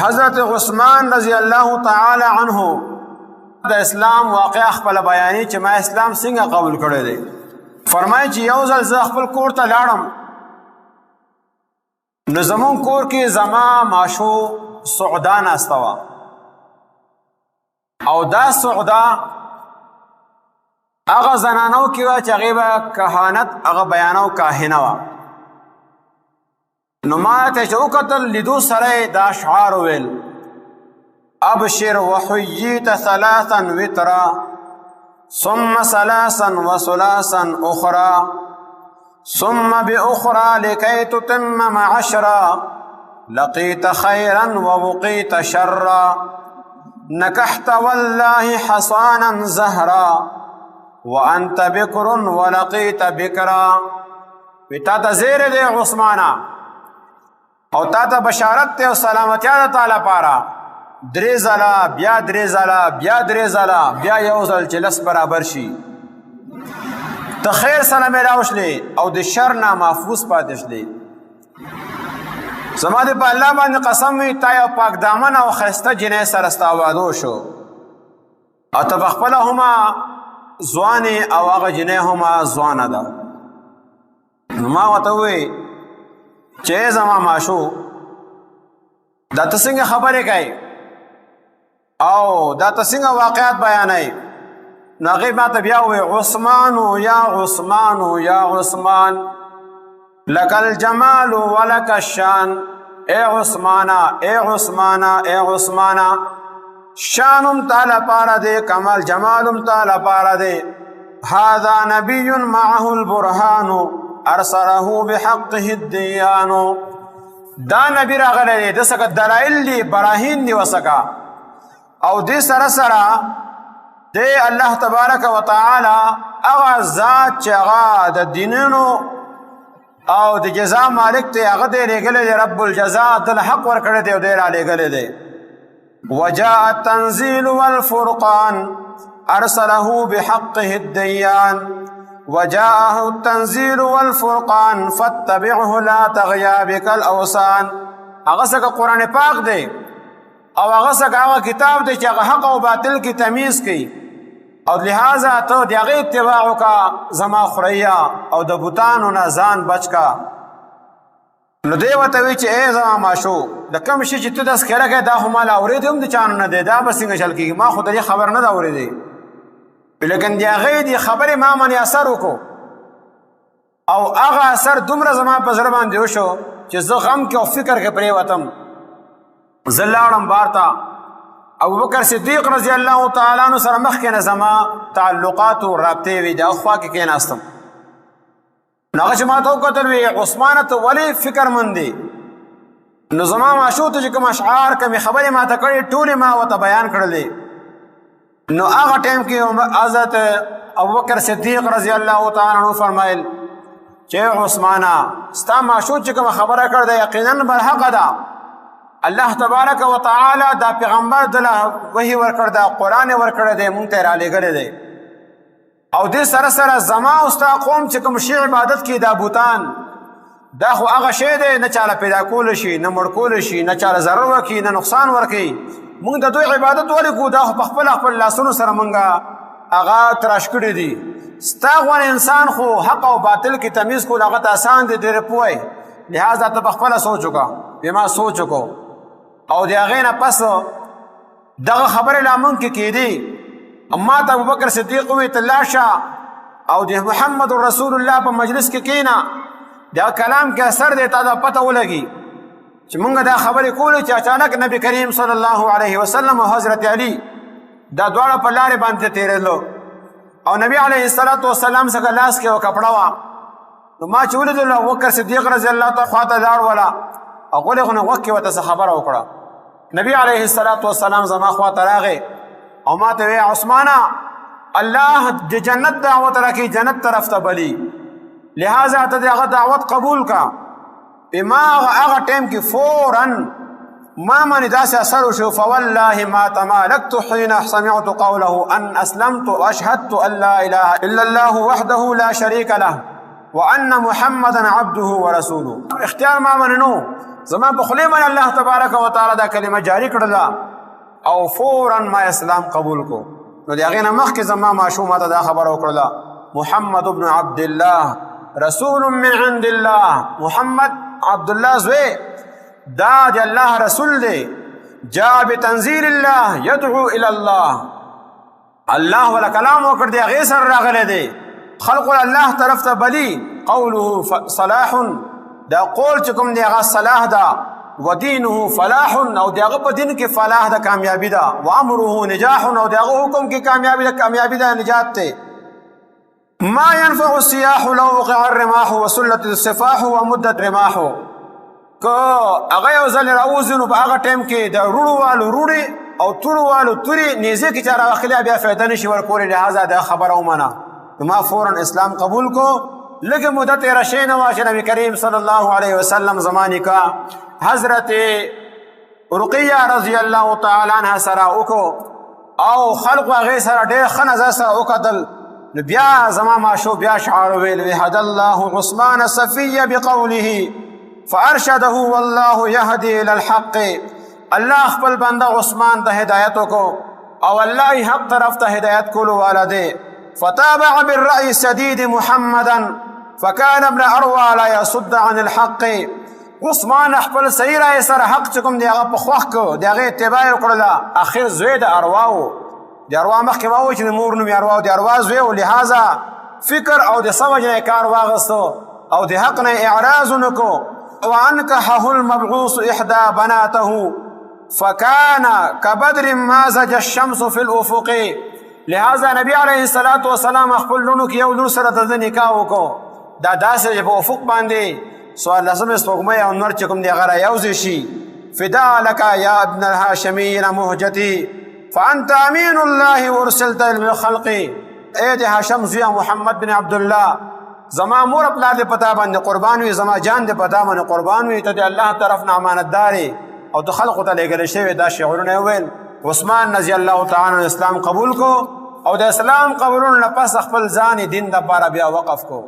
حضرت عثمان رضی الله تعالی عنہ د اسلام واقعا خپل بیانې چې ما اسلام څنګه قبول کړی دی. فرمایي چې یو ځل زه خپل کور ته لاړم، نو زمون کور کې زما ماشو سعدا ناسته وه، او دا سعدا هغه زنانو کې وه چې هغې به کهانت هغه بیانو کاهنه وه. نو ما ته چې وکتل لیدو سره دا اشعار وویل: ابشر وحییت ثلاثا وترا ثم ثلاثا وثلاثا اخرى ثم باخرى لكي تتم عشرا لقيت خيرا ووقيت شرا نكحت والله حصانا زهرا وانت بكر ولقيت بكرا. تا ته زیر دی عثمانه، او تا ته بشارت ته او سلامتیا ده تعالی پاره. درې ځله بیا درې ځله بیا درې ځله بیا یو ځل چې لس برابر شي، ته خیر سره میلاو شلې او د شر نه محفوظ پاتې شلې. زما دې په الله باندې قسم وي تا یو پاک دامن او ښایسته جنۍ سره ستا وعدو شو، او ته پخپله هما ځوانې او هغه جنۍ هما ځوانه ده. نو ما ورته ووایي چې زما ماشو دا ته څنګه خبرې کوې او دا ته څنګه واقعات بیانوې؟ نو هغې ما ته بیا ووایي: عثمانو یا عثمانو یا عثمان لک الجمال ولک الشان. اے عثمانا اے عثمانا اے عثمانا، شانم تعالی پارا دے، کمال جمالم تعالی پارا دے. هذا نبی معه البرهان ارسله بحقه الدیان. دا نبی راغلی دی، د څخه دلایل دي، براهین دي وسکه، او دې سره سره د الله تبارک وتعالی هغه ذات چې هغه د دینونو او د جزا مالک دی، هغه دی لېږلی دی، رب الجزا دل حق ورکړی دی او دی رالېږلی دی. وجاء التنزيل والفرقان ارسله بحقه الديان وجاءه التنزيل والفرقان فاتبعه لا تغيا بك الاوثان. هغه څنګه قرآن پاک دی او هغه څنګه هغه کتاب دی چې هغه حق او باطل کې تمیز کوي، او لہذا ته د هغې اتباع وکړه زما خوریا او د بوتانو نه ځان بچ کا. نو دی ورته وایي چې ای زما ماشو د کوم شي چې ته تذکره کوې دا خو ما لا اورېدی هم د چا نه دی، دا به څنګه چل کېږي؟ ما خو د دې خبر نه ده اورېدی، لیکن د هغې دې خبرې ما باندې اثر وکړو، او هغه اثر دومره زما په زړه باندې وشو چې زه غم کې او فکر کې پرېوتم. زه لاړم بار ته، ابوبکر صدیق رضی الله تعالی عنہ سره مخکې نه زما تعلقات او رابطې وې، د هغه خوا کې کېناستم. نو هغه چې ما ته وکتل وی عثمانه ته ولې فکرمند دی؟ نو زما ماشو ته چې کوم اشعار کومې خبرې ما ته کړې ټولې ما ورته بیان کړلې. نو هغه ټایم کې حضرت ابوبکر صدیق رضی الله تعالی عنہ فرمایل چې عثمانه ستا ماشو چې کوم خبره کړ ده یقینا برحقه ده، الله تبارک وتعالی دا پیغمبر دله وحی ورکړ ده، قرآن ورکړی دی، مونږ ته یې رالیږلی دی. او دې سره سره زما او ستا قوم چې کوم شی عبادت کوي دا بوتان، دا خو هغه شی دی نه چاله پیدا کولی شي، نه مړ کولی شي، نه چاله ضرر ورکوي، نه نقصان ورکوي. مونږ د دوی عبادت ولې کوو؟ دا خو په خپل خپل لاسونو سره مونږ هغه تراش کړي دي. ستا غوره انسان خو حق او باطل کې تمیز کول هغه ته آسان دی، ډېرې پوه یې، لہذا ته په خپله سوچ وکړه. بما سوچ وکړو او د هغې نه پس دغه خبرې لا مونږ کې کېدي. اما ته ابوبکر صدیق ووایي ته لاړ شه او د محمد رسول الله په مجلس کې کښېنه، دا کلام کې اثر دی، تا دا پته ولګي چې مونږ دا خبرې کولې چې اچانک نبی کریم صلی الله علیه وسلم او حضرت علی دا دواړه په لارې باندې تېرېدلو، او نبی علیه السلام څخه لاس کې یوه کپړه وه. نو ما چې ولیدل ابوبکر صدیق رضی الله تعالی خوا ته لاړ وله، هغولې خو نه غوږ کې ورته څه خبره وکړه. نبی علیه السلام زما خوا ته راغی او ما ته وی عثمانه الله د جنت دعوت راکړي، جنت طرف ته بلی، لہذا ته د هغه دعوت قبول کا. ما هغه ټایم کې فوراً ما باندې داسې اثر وشو، فوالله ما تمالكت حين سمعت قوله ان اسلمت واشهدت ان لا اله الا الله وحده لا شريك له وان محمدا عبده ورسوله. اختیار ما باندې نو، زما په خولې باندې الله تبارک وتعالی دا کلمه جاری کړله او فورا ما اسلام قبول کو. نو د هغې نه مخکې زما ماشوم ماته دا خبره وکړله محمد بن عبد الله رسول من عند الله. محمد عبدالله زوی دا د الله رسول دی. جاء بتنزيل الله يدعو الى الله. الله ولا کلام وکړ دی هغې سره راغلی دی. خلق الله طرف ته بلی. قوله صلاح دا قول چې کوم دی هغه صلاح ده. ودینه فلاح او د هغه په دین کې فلاح ده کامیابي ده. وامره نجاح او د هغه حکم کې کامیابي ده نجات دی. ما ينفع السياح لو وقع الرماح وسلت السفاح ومدت رماح. که هغه یو ځل راوځي نو په هغه ټایم کې د روړو والو روړې او تورو والو تورې نیزې کې چا راواخلې بیا فایده نشي ورکولی. لهذا دا خبره ومنه. ما فورا اسلام قبول کو. لږ موده تېره شوې نه وه چې نبي کریم صلی الله علیه وسلم زما نکاح حضرت رقیه رضی الله تعالی عنها سره وکړو او خلقو هغې سره ډېر ښه نظر سره وکتل. نو بیا زما ماشو بیا شعار ویل هدى الله عثمان الصفي بقوله فارشده والله يهدي الى الحق. الله خپل بنده عثمان ته هدایت وکړو او الله حق طرف ته هدایت کولو والا دی. فتابع بالرأي السديد محمدا فكان ابن اروى لا يصد عن الحق. عثمان خپل صحیح رأی سره حق چې کوم دی هغه په خوښ کړو د هغې اتباع یې وکړله. اخر زوی د اروا و. د اروا مخکې ما وویل چې د مور نوم یې اروا و د اروا زوی و. لهذا فکر او د څه وجې نه کار واغستو او د حق نه اعراض ونه کو. وانكحه المبعوث احدى بناته فكان كبدر مازج الشمس في الافق. لهذا نبی علیه الصلاة والسلام خپل لونو کې یو لور سره د نکاح وکړو. دا داسې چې په افق باندې 14 سپوږمۍ او نور چې کوم دی هغه رايوځي شي. فدا لك يا ابن الهاشمين مهجتي فانت امين الله وارسلت للخلق. اے د هاشم زوی محمد بن عبدالله زما مور پلار دې پتا باندې قربان وي. زما جان دې پتا باندې قربان وي. ته د الله طرف نه امانتدارې او د خلقو ته لېږلی شوی. دا شعرونه ویل. عثمان رضی الله تعالی عنه اسلام قبول کو او د اسلام قبولولو نه پس خپل ځان دین دپاره بیا وقف کو.